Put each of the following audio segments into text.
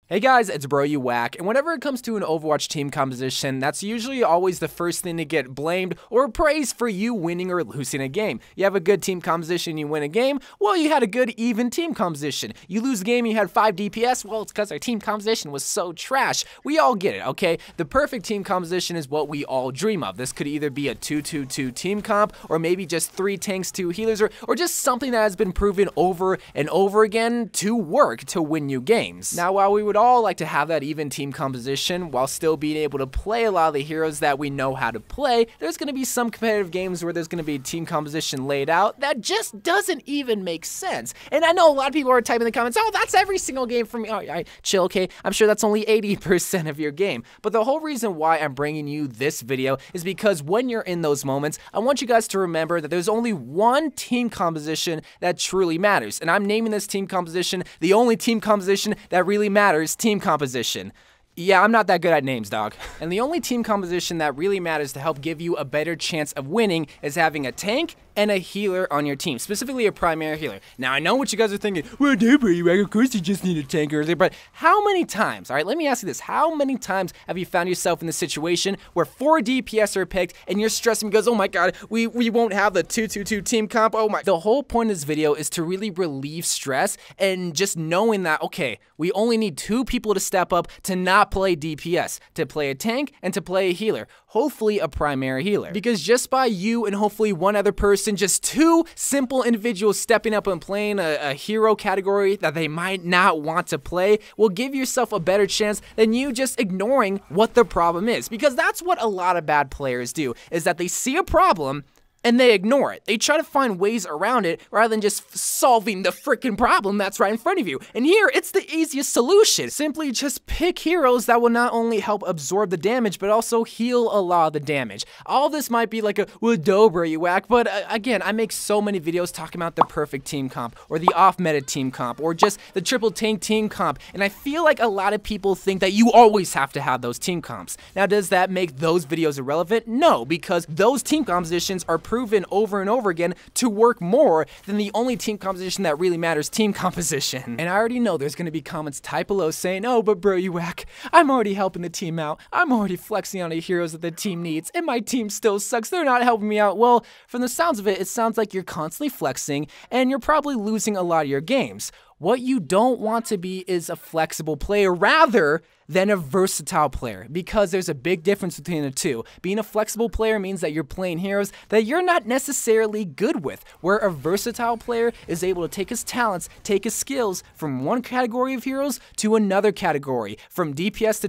Hey guys, it's Bro You Whack, and whenever it comes to an Overwatch team composition, that's usually always the first thing to get blamed or praised for you winning or losing a game. You have a good team composition, you win a game, well, you had a good even team composition. You lose a game, you had 5 DPS, well, it's because our team composition was so trash. We all get it, okay? The perfect team composition is what we all dream of. This could either be a 2-2-2 team comp, or maybe just 3 tanks, 2 healers, or just something that has been proven over and over again to work to win you games. Now, while we would all like to have that even team composition while still being able to play a lot of the heroes that we know how to play, there's going to be some competitive games where there's going to be team composition laid out that just doesn't even make sense. And I know a lot of people are typing in the comments, oh, that's every single game for me. All right, chill, okay? I'm sure that's only 80% of your game. But the whole reason why I'm bringing you this video is because when you're in those moments, I want you guys to remember that there's only one team composition that truly matters. And I'm naming this team composition the only team composition that really matters, team composition. Yeah, I'm not that good at names, dog. And the only team composition that really matters to help give you a better chance of winning is having a tank and a healer on your team, specifically a primary healer. Now, I know what you guys are thinking, well, of course you just need a tank earlier, but how many times, all right, let me ask you this, how many times have you found yourself in the situation where 4 DPS are picked and you're stressing because, oh my god, we won't have the 2-2-2 team comp, oh my. The whole point of this video is to really relieve stress and just knowing that, okay, we only need 2 people to step up to not play DPS, to play a tank and to play a healer, hopefully a primary healer. Because just by you and hopefully one other person, just 2 simple individuals stepping up and playing a hero category that they might not want to play will give yourself a better chance than you just ignoring what the problem is. Because that's what a lot of bad players do, is that they see a problem and they ignore it. They try to find ways around it rather than just solving the freaking problem that's right in front of you. And here, it's the easiest solution. Simply just pick heroes that will not only help absorb the damage, but also heal a lot of the damage. All this might be like a, well, dobra, you whack, but again, I make so many videos talking about the perfect team comp, or the off-meta team comp, or just the triple tank team comp, and I feel like a lot of people think that you always have to have those team comps. Now, does that make those videos irrelevant? No, because those team compositions are proven over and over again to work more than the only team composition that really matters, team composition. And I already know there's gonna be comments type below saying, oh, but bro, you whack, I'm already helping the team out. I'm already flexing on the heroes that the team needs, and my team still sucks. They're not helping me out. Well, from the sounds of it, it sounds like you're constantly flexing, and you're probably losing a lot of your games. What you don't want to be is a flexible player rather than a versatile player, because there's a big difference between the two. Being a flexible player means that you're playing heroes that you're not necessarily good with, where a versatile player is able to take his talents, take his skills from one category of heroes to another category, from DPS to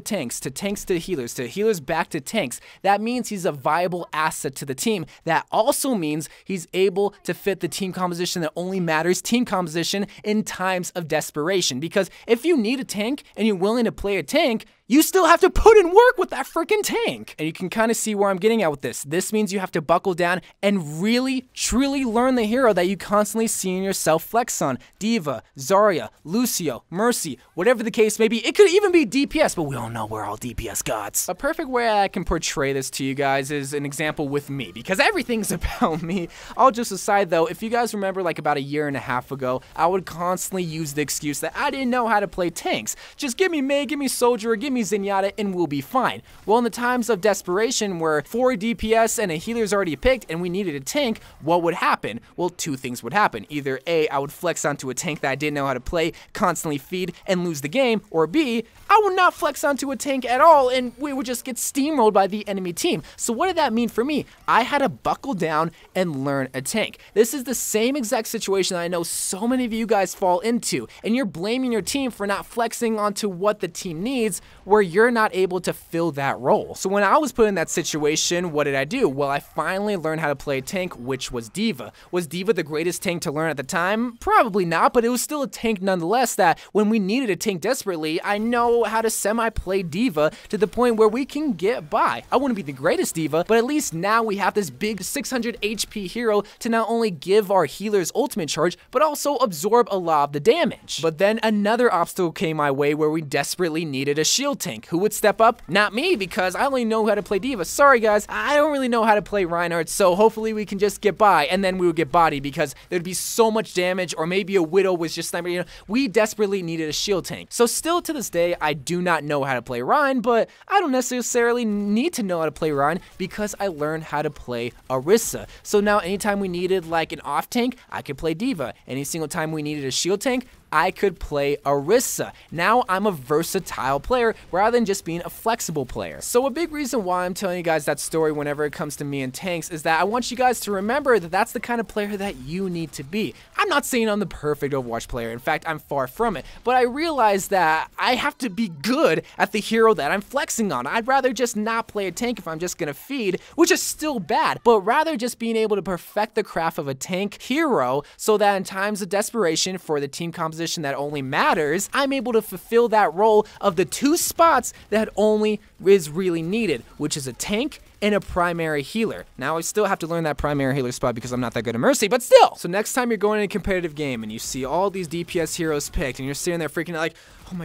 tanks to healers back to tanks. That means he's a viable asset to the team. That also means he's able to fit the team composition that only matters, team composition, in times of desperation. Because if you need a tank and you're willing to play a tank, you still have to put in work with that freaking tank. And you can kind of see where I'm getting at with this. This means you have to buckle down and really, truly learn the hero that you constantly see yourself flex on. Diva, Zarya, Lucio, Mercy, whatever the case may be. It could even be DPS, but we all know we're all DPS gods. A perfect way I can portray this to you guys is an example with me, because everything's about me. All just aside though, if you guys remember like about a year and a half ago, I would constantly use the excuse that I didn't know how to play tanks. Just give me Mei, give me Soldier, or give me Zenyatta, and we'll be fine. Well, in the times of desperation where 4 DPS and a healer's already picked and we needed a tank, what would happen? Well, 2 things would happen. Either A, I would flex onto a tank that I didn't know how to play, constantly feed, and lose the game, or B, I would not flex onto a tank at all and we would just get steamrolled by the enemy team. So what did that mean for me? I had to buckle down and learn a tank. This is the same exact situation that I know so many of you guys fall into, and you're blaming your team for not flexing onto what the team needs, where you're not able to fill that role. So when I was put in that situation, what did I do? Well, I finally learned how to play a tank, which was Diva. Was Diva the greatest tank to learn at the time? Probably not, but it was still a tank nonetheless that when we needed a tank desperately, I know how to semi-play Diva to the point where we can get by. I wouldn't be the greatest Diva, but at least now we have this big 600 HP hero to not only give our healers ultimate charge, but also absorb a lot of the damage. But then another obstacle came my way where we desperately needed a shield shield tank. Who would step up? Not me, because I only know how to play D.Va. Sorry guys, I don't really know how to play Reinhardt, so hopefully we can just get by, and then we would get bodied because there'd be so much damage, or maybe a Widow was just sniping. You know, we desperately needed a shield tank. So still to this day, I do not know how to play Rein, but I don't necessarily need to know how to play Rein because I learned how to play Orisa. So now anytime we needed like an off tank, I could play D.Va. Any single time we needed a shield tank, I could play Orisa. Now I'm a versatile player rather than just being a flexible player. So a big reason why I'm telling you guys that story whenever it comes to me and tanks is that I want you guys to remember that that's the kind of player that you need to be. I'm not saying I'm the perfect Overwatch player. In fact, I'm far from it. But I realize that I have to be good at the hero that I'm flexing on. I'd rather just not play a tank if I'm just gonna feed, which is still bad, but rather just being able to perfect the craft of a tank hero so that in times of desperation for the team composition that only matters, I'm able to fulfill that role of the two spots that only is really needed, which is a tank and a primary healer. Now I still have to learn that primary healer spot because I'm not that good at Mercy, but still. So next time you're going in a competitive game and you see all these DPS heroes picked and you're sitting there freaking out like, oh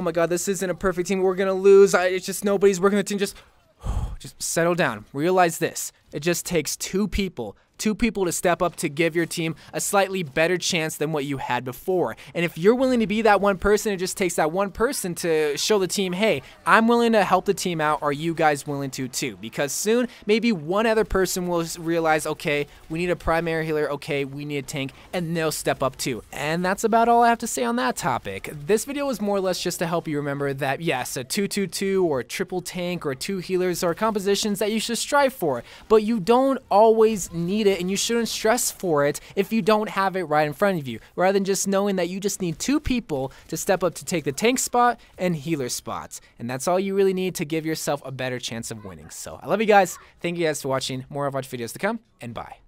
my god, this isn't a perfect team, we're gonna lose, it's just nobody's working the team, just settle down. Realize this, it just takes two people to step up to give your team a slightly better chance than what you had before. And if you're willing to be that one person, it just takes that one person to show the team, hey, I'm willing to help the team out. Are you guys willing to too? Because soon, maybe one other person will realize, okay, we need a primary healer, okay, we need a tank, and they'll step up too. And that's about all I have to say on that topic. This video was more or less just to help you remember that, yes, a 2-2-2 or a triple tank or two healers are compositions that you should strive for, but you don't always need it, and you shouldn't stress for it if you don't have it right in front of you, rather than just knowing that you just need two people to step up to take the tank spot and healer spots. And that's all you really need to give yourself a better chance of winning. So I love you guys. Thank you guys for watching. More Overwatch videos to come, and bye.